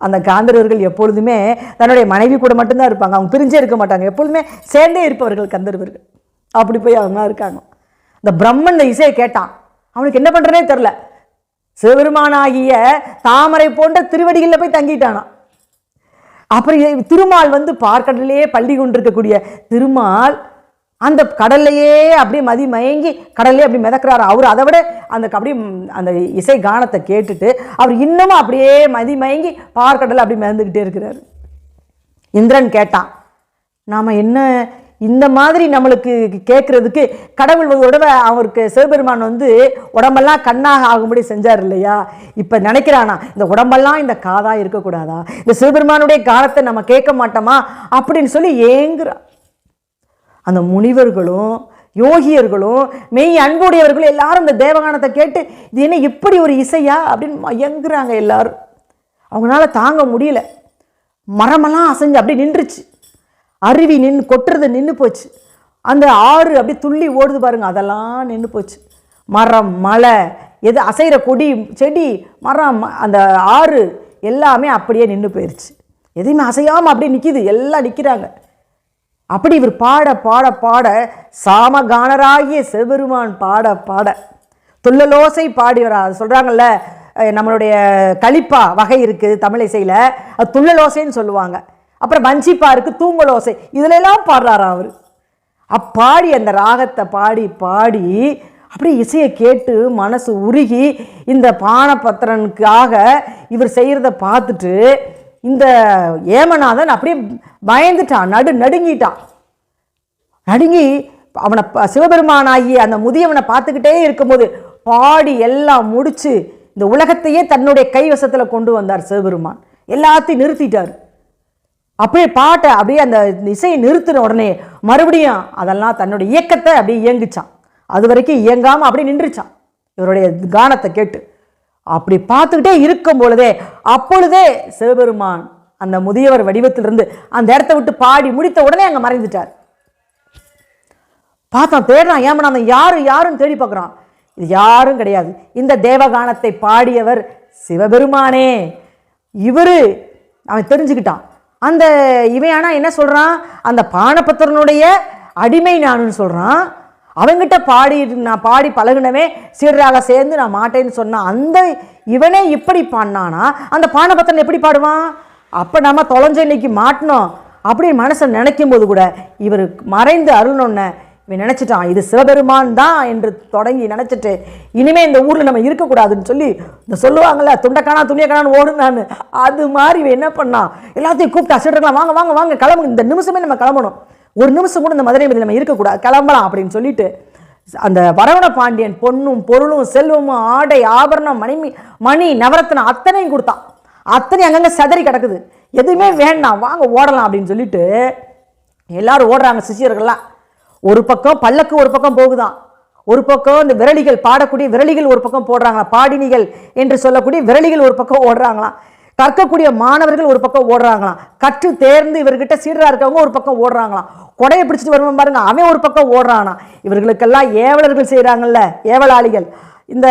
அந்த காந்தர்வர்கள் எப்பொழுதுமே தன்னுடைய மனைவி கூட மட்டும்தான் இருப்பாங்க, அவங்க பிரிஞ்சே இருக்க மாட்டாங்க, எப்பொழுதுமே சேர்ந்தே இருப்பவர்கள் கந்தர்வர்கள். அப்படி போய் அவங்க இருக்காங்க. இந்த பிரம்மன் இந்த இசையை கேட்டான், அவனுக்கு என்ன பண்ணுறனே தெரில. சிவபெருமானாகிய தாமரை போன்ற திருவடிகளில் போய் தங்கிட்டானா. அப்புறம் திருமால் வந்து பார்க்கடலையே பள்ளி கொண்டிருக்கக்கூடிய திருமால் அந்த கடல்லையே அப்படியே மதி மயங்கி கடல்லே அப்படி மிதக்கிறாரு. அவர் அதை விட அப்படியே அந்த இசை கானத்தை கேட்டுட்டு அவர் இன்னமும் அப்படியே மதி மயங்கி பார்க்கடலை அப்படி மிதந்துக்கிட்டே இருக்கிறார். இந்திரன் கேட்டான், நாம் என்ன இந்த மாதிரி நம்மளுக்கு கேட்குறதுக்கு கடவுள் ஒரு உடவை அவருக்கு சிவபெருமான் வந்து உடம்பெல்லாம் கண்ணாக ஆகும்படி செஞ்சார் இல்லையா? இப்போ நினைக்கிறானா இந்த உடம்பெல்லாம் இந்த காதாக இருக்கக்கூடாதா, இந்த சிவபெருமானுடைய கானத்தை நம்ம கேட்க மாட்டோமா அப்படின்னு சொல்லி ஏங்குறான். அந்த முனிவர்களும் யோகியர்களும் மெய் அன்புடையவர்களும் எல்லாரும் இந்த தேவகானத்தை கேட்டு இது என்ன இப்படி ஒரு இசையா அப்படின்னு மயங்குறாங்க எல்லாரும். அவங்களால தாங்க முடியல. மரமெல்லாம் அசைஞ்சு அப்படி நின்றுச்சு, அருவி கொட்டுறது நின்று போச்சு, அந்த ஆறு அப்படி துள்ளி ஓடுது பாருங்க, அதெல்லாம் நின்று போச்சு. மரம் மலை எது அசைகிற கொடி செடி மரம் அந்த ஆறு எல்லாமே அப்படியே நின்று போயிடுச்சு. எதையுமே அசையாமல் அப்படியே நிற்கிது, எல்லாம் நிற்கிறாங்க. அப்படி இவர் பாட பாட பாட சாமகானராகிய சிவபெருமான் பாட பாட துள்ளலோசை பாடி வரா. அது சொல்கிறாங்கல்ல, நம்மளுடைய கலிப்பா வகை இருக்குது தமிழ் இசையில், அது துள்ளலோசைன்னு சொல்லுவாங்க. அப்புறம் வஞ்சிப்பா இருக்குது, தூங்கலோசை, இதிலெல்லாம் பாடுறாராம் அவர். அப்பாடி அந்த ராகத்தை பாடி பாடி அப்படியே இசையை கேட்டு மனசு உருகி இந்த பானபத்திரனுக்காக இவர் செய்கிறத பார்த்துட்டு இந்த ஏமநாதன் அப்படியே பயந்துட்டான், நடுங்கிட்டான். நடுங்கி அவனை சிவபெருமானாகி அந்த முதியவனை பார்த்துக்கிட்டே இருக்கும்போது பாடி எல்லாம் முடிச்சு இந்த உலகத்தையே தன்னுடைய கைவசத்தில் கொண்டு வந்தார் சிவபெருமான். எல்லாத்தையும் நிறுத்திட்டார். அப்படியே பாட்டை அப்படியே அந்த இசையை நிறுத்தின உடனே மறுபடியும் அதெல்லாம் தன்னுடைய இயக்கத்தை அப்படியே இயங்குச்சான். அது வரைக்கும் இயங்காமல் அப்படியே நின்றுச்சான் இவருடைய கானத்தை கேட்டு. அப்படி பார்த்துக்கிட்டே இருக்கும் அப்பொழுதே சிவபெருமான் அந்த முதியவர் வடிவத்திலிருந்து அந்த இடத்த விட்டு பாடி முடித்த உடனே அங்கே மறைந்துட்டார். பார்த்தான், தேடுறான், ஏமநாதன் யாருன்னு தேடி பார்க்குறான். இது யாரும் கிடையாது, இந்த தேவகானத்தை பாடியவர் சிவபெருமானே. அவன் தெரிஞ்சுக்கிட்டான். அந்த இவன் ஆனால் என்ன சொல்கிறான், அந்த பானபத்திரனுடைய அடிமை நானுன்னு சொல்கிறான். அவங்கிட்ட நான் பாடி பழகுனவே சீடராக சேர்ந்து நான் மாட்டேன்னு சொன்னான். அந்த இவனே இப்படி பாடினானா அந்த பானபத்திரன் எப்படி பாடுவான்? அப்போ நம்ம தொலைஞ்ச இன்னைக்கு மாட்டினோம் அப்படின்னு மனசை நினைக்கும் போது கூட இவர் மறைந்து அருள்னொன்ன இவன் நினச்சிட்டான், இது சிவபெருமான் தான் என்று தொடங்கி நினச்சிட்டு இனிமேல் இந்த ஊரில் நம்ம இருக்கக்கூடாதுன்னு சொல்லி இந்த சொல்லுவாங்கள்ல துண்டைக்கானா துணியக்கானான்னு ஓடுனான்னு, அது மாதிரி இவன் என்ன பண்ணான், எல்லாத்தையும் கூப்பிட்டு அசிடலாம், வாங்க வாங்க வாங்க கிளம்புங்க, இந்த நிமிஷமே நம்ம கிளம்பணும், ஒரு நிமிஷம் கூட இந்த மதுரை நம்ம இருக்கக்கூடாது, கிளம்பலாம் அப்படின்னு சொல்லிட்டு அந்த வரகுண பாண்டியன் பொண்ணும் பொருளும் செல்வமும் ஆடை ஆபரணம் மணி நவரத்னம் அத்தனையும் கொடுத்தான். அத்தனை அங்கங்கே சதறி கிடக்குது. எதுவுமே வேண்டாம், வாங்க ஓடலாம் அப்படின்னு சொல்லிட்டு எல்லாரும் ஓடுறாங்க. சிஷியர்கள்லாம் ஒரு பக்கம் பல்லக்கு ஒரு பக்கம் போகுதான், ஒரு பக்கம் இந்த விரலிகள் பாடக்கூடிய விரலிகள் ஒரு பக்கம் போடுறாங்களா, பாடினிகள் என்று சொல்லக்கூடிய விரலிகள் ஒரு பக்கம் ஓடுறாங்களாம். கற்கக்கூடிய மாணவர்கள் ஒரு பக்கம் ஓடுறாங்களாம். கற்று தேர்ந்து இவர்கிட்ட சீடராக இருக்கவங்க ஒரு பக்கம் ஓடுறாங்களாம். கொடையை பிடிச்சிட்டு வருவோம் பாருங்க, அவன் ஒரு பக்கம் ஓடுறானா. இவர்களுக்கெல்லாம் ஏவலர்கள் செய்கிறாங்கல்ல, ஏவலாளிகள், இந்த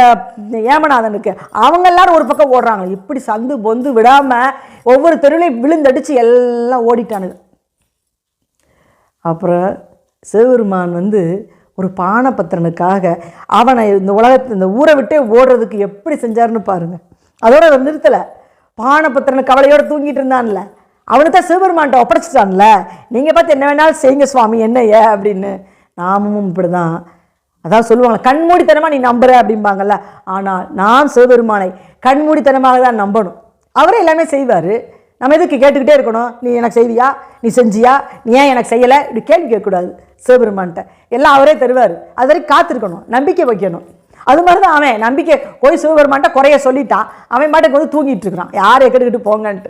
ஏமநாதனுக்கு அவங்க எல்லாரும் ஒரு பக்கம் ஓடுறாங்க. இப்படி சந்து பொந்து விடாமல் ஒவ்வொரு தெருவிலையும் விழுந்தடிச்சு எல்லாம் ஓடிட்டானுங்க. அப்புறம் சிவபெருமான் ஒரு பானபத்திரனுக்காக அவனை இந்த ஊரை விட்டே ஓடுறதுக்கு எப்படி செஞ்சாருன்னு பாருங்க. அதோட அவர் நிறுத்தலை. பானபத்திரனு கவலையோடு தூங்கிட்டு இருந்தான்ல, அவனு தான் சிவபெருமான்கிட்ட ஒப்படைச்சிட்டான்ல, நீங்கள் பார்த்து என்ன வேணாலும் செய்யுங்க சுவாமி என்னைய அப்படின்னு. நாமும் இப்படி தான், அதான் சொல்லுவாங்க கண்மூடித்தனமாக நீ நம்புற அப்படிம்பாங்கல்ல. ஆனால் நான் சிவபெருமானை கண்மூடித்தனமாக தான் நம்பணும். அவரே எல்லாமே செய்வார். நம்ம எதுக்கு கேட்டுக்கிட்டே இருக்கணும், நீ எனக்கு செய்வியா, நீ செஞ்சியா, நீ ஏன் எனக்கு செய்யலை, இப்படி கேள்வி கேட்கக்கூடாது. சிவபெருமான்கிட்ட எல்லாம் அவரே தருவார். அது வரைக்கும் காத்திருக்கணும், நம்பிக்கை வைக்கணும். அது மாதிரி தான் அவன் நம்பிக்கை போய் சிவபெருமான்கிட்ட குறைய சொல்லிட்டான். அவன் பாட்டுக்கு தூங்கிட்டு இருக்கிறான், யாரை கேட்டுக்கிட்டு போங்கன்ட்டு.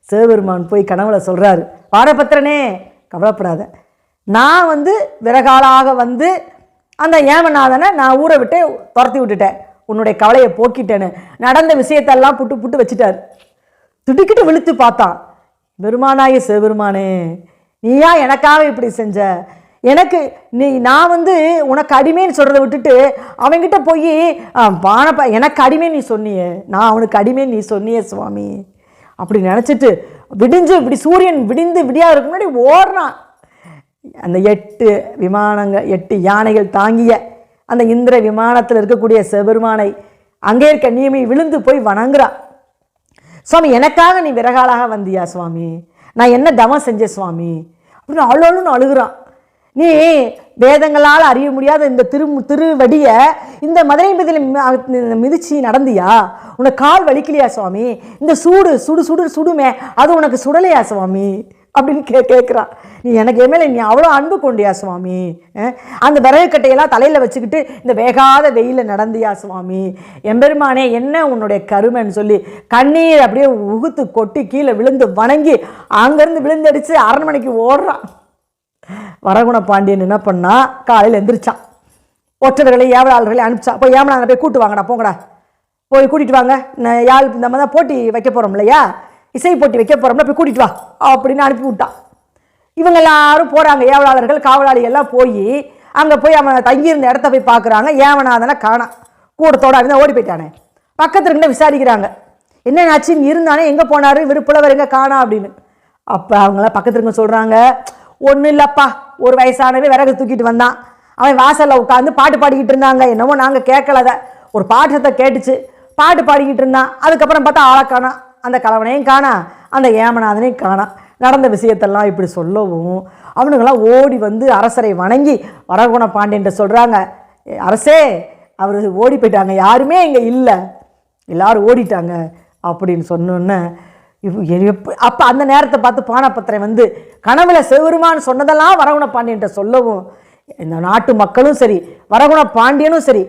சிவபெருமான் போய் கனவுல சொல்கிறாரு, பானபத்திரனே கவலைப்படாத, நான் விறகாலாக அந்த ஏமநாதனை நான் ஊரை விட்டு துரத்தி விட்டுட்டேன், உன்னுடைய கவலையை போக்கிட்டேன்னு நடந்த விஷயத்தெல்லாம் புட்டு புட்டு வச்சுட்டார். திடுக்கிட்டு விழுத்து பார்த்தான். பெருமானாய சிவபெருமானே, நீயா எனக்காக இப்படி செஞ்ச? எனக்கு நான் உனக்கு அடிமைன்னு சொல்கிறத விட்டுட்டு அவன்கிட்ட போய் எனக்கு அடிமை நீ சொன்னியே, நான் அவனுக்கு அடிமை நீ சொன்னியே சுவாமி அப்படி நினச்சிட்டு விடிஞ்சு இப்படி சூரியன் விடிந்து விடியாதுக்கு முன்னாடி ஓடுறான். அந்த 8 விமானங்கள் 8 யானைகள் தாங்கிய அந்த இந்திர விமானத்தில் இருக்கக்கூடிய சிவபெருமானை அங்கே இருக்க நியமி விழுந்து போய் வணங்குறான். சுவாமி எனக்காக நீ விறகாலாக வந்தியா சுவாமி, நான் என்ன தவம் செஞ்ச சுவாமி அப்படின்னு அழுன்னு அழுகுறான். நீ வேதங்களால் அறிய முடியாத இந்த திருவடியை இந்த மதுரை மீதில் மிதிச்சு நடந்தியா, உனக்கு கால் வலிக்கலையா சுவாமி, இந்த சூடு சுடு சுடு சுடுமே அது உனக்கு சுடலையா சுவாமி அப்படின்னு கேட்குறான். நீ எனக்கு எம்எல்ஏ நீ அவ்வளோ அன்பு கொண்டியா சுவாமி, அந்த விறகு கட்டையெல்லாம் தலையில் வச்சுக்கிட்டு இந்த வேகாத வெயிலில் நடந்தியா சுவாமி, எம்பெருமானே என்ன உன்னுடைய கருமைன்னு சொல்லி கண்ணீர் அப்படியே உகுத்து கொட்டி கீழே விழுந்து வணங்கி அங்கேருந்து விழுந்தடிச்சு அரண்மனைக்கு ஓடுறான். வரகுண பாண்டியன் என்ன பண்ணா, காலையில் எந்திரிச்சான், ஒற்றர்களை ஏவலாளர்களை அனுப்பிச்சா, போய் ஏமனாங்க போய் கூட்டு வாங்கடா, போங்கடா போய் கூட்டிகிட்டு வாங்க, யாழ் இந்த மாதிரி தான் போட்டி வைக்க போகிறோம் இல்லையா, இசை போட்டி வைக்க போகிறோம்ல, போய் கூட்டிகிட்டு வா அப்படின்னு அனுப்பி விட்டான். இவங்க எல்லாரும் போகிறாங்க, ஏவலாளர்கள் காவலாளிகள்லாம் போய் அங்கே போய் அவன் தங்கியிருந்த இடத்த போய் பார்க்குறாங்க. ஏவனாதனை காணாம், கூட்டத்தோடு அவன் ஓடி போயிட்டானே. பக்கத்தில் இருந்த விசாரிக்கிறாங்க, என்ன ஆச்சுன்னு இருந்தானே, எங்கே போனார், விருப்புலவர் எங்கே காணா அப்படின்னு. அப்போ அவங்களாம் பக்கத்தில் இருக்க சொல்கிறாங்க, ஒன்றும் இல்லைப்பா, ஒரு வயசானவே விறகு தூக்கிட்டு வந்தான், அவன் வாசலில் உட்காந்து பாட்டு பாடிக்கிட்டு இருந்தாங்க, என்னவோ நாங்கள் கேட்கலத, ஒரு பாட்டத்தை கேட்டுச்சு, பாட்டு பாடிக்கிட்டு இருந்தான். அதுக்கப்புறம் பார்த்தா ஆளை காணா, அந்த கலவனையும் காணா, அந்த ஏமநாதனையும் காணா. நடந்த விஷயத்தெல்லாம் இப்படி சொல்லவும் அவனுங்களாம் ஓடி அரசரை வணங்கி வரகுண பாண்டியன் சொல்கிறாங்க, அரசே அவர் ஓடி போயிட்டாங்க, யாருமே இங்கே இல்லை, எல்லாரும் ஓடிட்டாங்க அப்படின்னு சொன்னோன்னே அப்போ அந்த நேரத்தை பார்த்து பானபத்திரன் கனவுல சிவபெருமான் சொன்னதெல்லாம் வரகுண பாண்டியன்ட்ட சொல்லவும் இந்த நாட்டு மக்களும் சரி வரகுண பாண்டியனும் சரி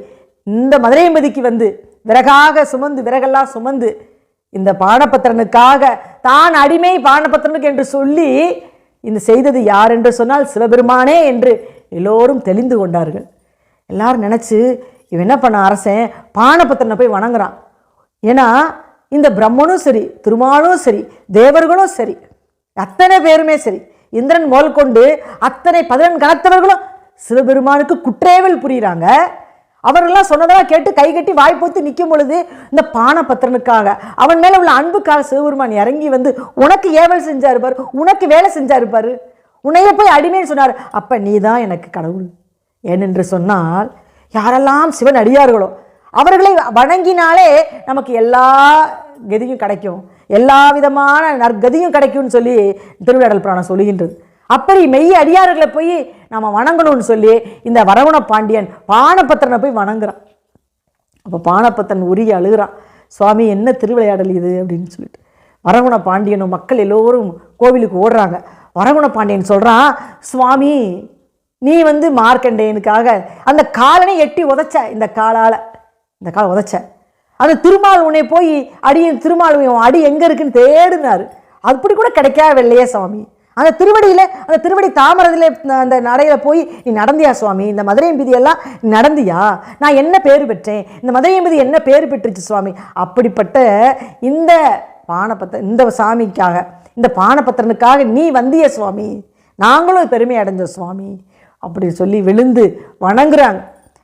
இந்த மதுரையம்பதிக்கு விறகாக சுமந்து விறகெல்லாம் சுமந்து இந்த பானபத்திரனுக்காக தான் அடிமை பானபத்திரனுக்கு என்று சொல்லி இந்த செய்தது யார் என்று சொன்னால் சிவபெருமானே என்று எல்லோரும் தெளிந்து கொண்டார்கள். எல்லாரும் நினச்சி இவன் என்ன பண்ண, அரசன் பானபத்திரனை போய் வணங்குறான். ஏன்னா இந்த பிரம்மனும் சரி திருமாலும் சரி தேவர்களும் சரி அத்தனை பேருமே சரி இந்திரன் முதல் கொண்டு அத்தனை 11 கணத்தவர்களும் சிவபெருமானுக்கு குற்றேவல் புரிகிறாங்க. அவர்களெல்லாம் சொன்னதெல்லாம் கேட்டு கை கட்டி வாய்ப்போத்து நிற்கும் பொழுது இந்த பானபத்திரனுக்காக அவன் மேலே உள்ள அன்புக்காக சிவபெருமான் இறங்கி உனக்கு ஏவல் செஞ்சாருப்பார், உனக்கு வேலை செஞ்சாருப்பார், உன்னைய போய் அடிமைன்னு சொன்னார். அப்போ நீ தான் எனக்கு கடவுள். ஏனென்று சொன்னால் யாரெல்லாம் சிவன் அடியார்களோ அவர்களை வணங்கினாலே நமக்கு எல்லா கதியும் கிடைக்கும், எல்லா விதமான நற்கதியும் கிடைக்கும்னு சொல்லி திருவிளையாடல் புராணம் சொல்லுகின்றது. அப்படி மெய் அடியார்களை போய் நம்ம வணங்கணும்னு சொல்லி இந்த வரகுண பாண்டியன் பானபத்திரனை போய் வணங்குறான். அப்போ பானபத்திரன் உருகி அழுகிறான், சுவாமி என்ன திருவிளையாடல் இது அப்படின்னு சொல்லிட்டு. வரகுண பாண்டியனும் மக்கள் எல்லோரும் கோவிலுக்கு ஓடுறாங்க. வரகுண பாண்டியன் சொல்கிறான், சுவாமி நீ வந்து மார்க்கண்டேயனுக்காக அந்த காலனை எட்டி உதைச்ச, இந்த காலை உதைச்ச. அந்த திருமால் உன்னை போய் திருமால் அடி எங்கே இருக்குன்னு தேடினார். அப்படி கூட கிடைக்காவில்லையே சுவாமி. அந்த திருவடி தாமரத்தில் அந்த நடையில் போய் நீ நடந்தியா சுவாமி? இந்த மதுரையம்பதியெல்லாம் நடந்தியா? நான் என்ன பேர் பெற்றேன்? இந்த மதுரையம்பதி என்ன பேர் பெற்றுச்சு சுவாமி? அப்படிப்பட்ட இந்த சாமிக்காக, இந்த பானபத்திரனுக்காக நீ வந்திய சுவாமி, நாங்களும் பெருமை அடைஞ்ச சுவாமி அப்படி சொல்லி விழுந்து வணங்குறாங்க.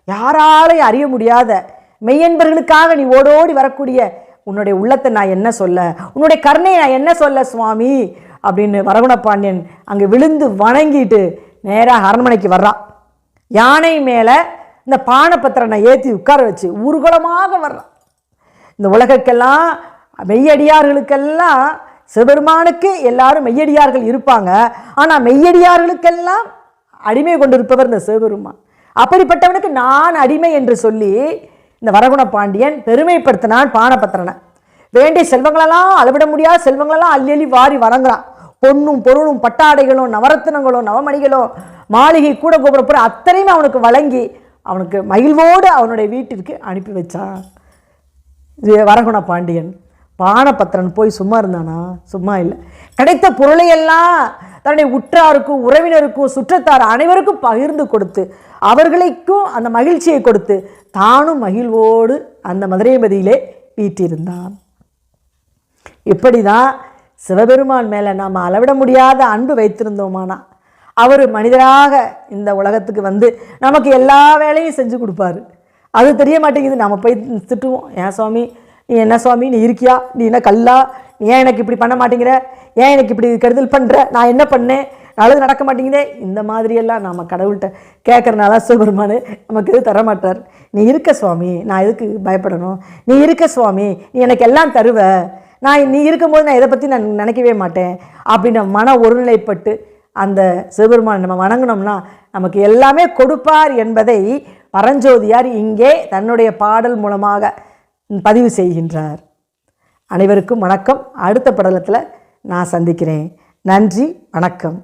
யாராலையும் அறிய முடியாத மெய்யன்பர்களுக்காக நீ ஓடோடி வரக்கூடிய உன்னுடைய உள்ளத்தை நான் என்ன சொல்ல, உன்னுடைய கருணையை நான் என்ன சொல்ல சுவாமி அப்படின்னு வரகுண பாண்டியன் அங்கே விழுந்து வணங்கிட்டு நேராக அரண்மனைக்கு வர்றான். யானை மேலே இந்த பானபத்திரனை ஏற்றி உட்கார வச்சு ஊர்வலமாக வர்றான். இந்த உலகக்கெல்லாம் மெய்யடியார்களுக்கெல்லாம், சிவபெருமானுக்கு எல்லாரும் மெய்யடியார்கள் இருப்பாங்க, ஆனால் மெய்யடியார்களுக்கெல்லாம் அடிமை கொண்டிருப்பவர் இந்த சிவபெருமான். அப்படிப்பட்டவனுக்கு நான் அடிமை என்று சொல்லி இந்த வரகுண பாண்டியன் பெருமைப்படுத்தினான் பானபத்திரனை. வேண்டிய செல்வங்களெல்லாம் அளவிட முடியாத செல்வங்களெல்லாம் அள்ளி வாரி வழங்குறான். பொன்னும் பொருளும் பட்டாடைகளும் நவரத்தினங்களும் நவமணிகளும் மாளிகை கூட கோபுரப்புறம் அத்தனையுமே அவனுக்கு வழங்கி அவனுக்கு மகிழ்வோடு அவனுடைய வீட்டிற்கு அனுப்பி வச்சான் வரகுண பாண்டியன். பானபத்திரன் போய் சும்மா இருந்தானா? சும்மா இல்லை. கிடைத்த பொருளையெல்லாம் தன்னுடைய உற்றாருக்கும் உறவினருக்கும் சுற்றத்தார் அனைவருக்கும் பகிர்ந்து கொடுத்து அவர்களுக்கும் அந்த மகிழ்ச்சியை கொடுத்து தானும் மகிழ்வோடு அந்த மதுரையம்பதியிலே வீற்றிருந்தான். இப்படி தான் சிவபெருமான் மேலே நாம் அளவிட முடியாத அன்பு வைத்திருந்தோமானா அவர் மனிதராக இந்த உலகத்துக்கு வந்து நமக்கு எல்லா வேலையும் செஞ்சு கொடுப்பாரு. அது தெரிய மாட்டேங்குது. நம்ம போய் திட்டுவோம், ஏன் சுவாமி நீ என்ன சுவாமி, நீ இருக்கியா, நீ என்ன கல்லா, நீ ஏன் எனக்கு இப்படி பண்ண மாட்டேங்கிற, ஏன் எனக்கு இப்படி கெடுதல் பண்ணுற, நான் என்ன பண்ணேன், நல்லது நடக்க மாட்டேங்குதே, இந்த மாதிரியெல்லாம் நம்ம கடவுள்கிட்ட கேட்குறனால சிவபெருமான் நமக்கு எது தரமாட்டார். நீ இருக்க சுவாமி, நான் எதுக்கு பயப்படணும், நீ இருக்க சுவாமி, நீ எனக்கு எல்லாம் தருவ, நீ இருக்கும்போது நான் இதை பற்றி நான் நினைக்கவே மாட்டேன் அப்படின்னு மன ஒருநிலைப்பட்டு அந்த சிவபெருமான் நம்ம வணங்கினோம்னா நமக்கு எல்லாமே கொடுப்பார் என்பதை பரஞ்சோதியார் இங்கே தன்னுடைய பாடல் மூலமாக பதிவு செய்கின்றார். அனைவருக்கும் வணக்கம். அடுத்த படலத்தில் நான் சந்திக்கிறேன். நன்றி, வணக்கம்.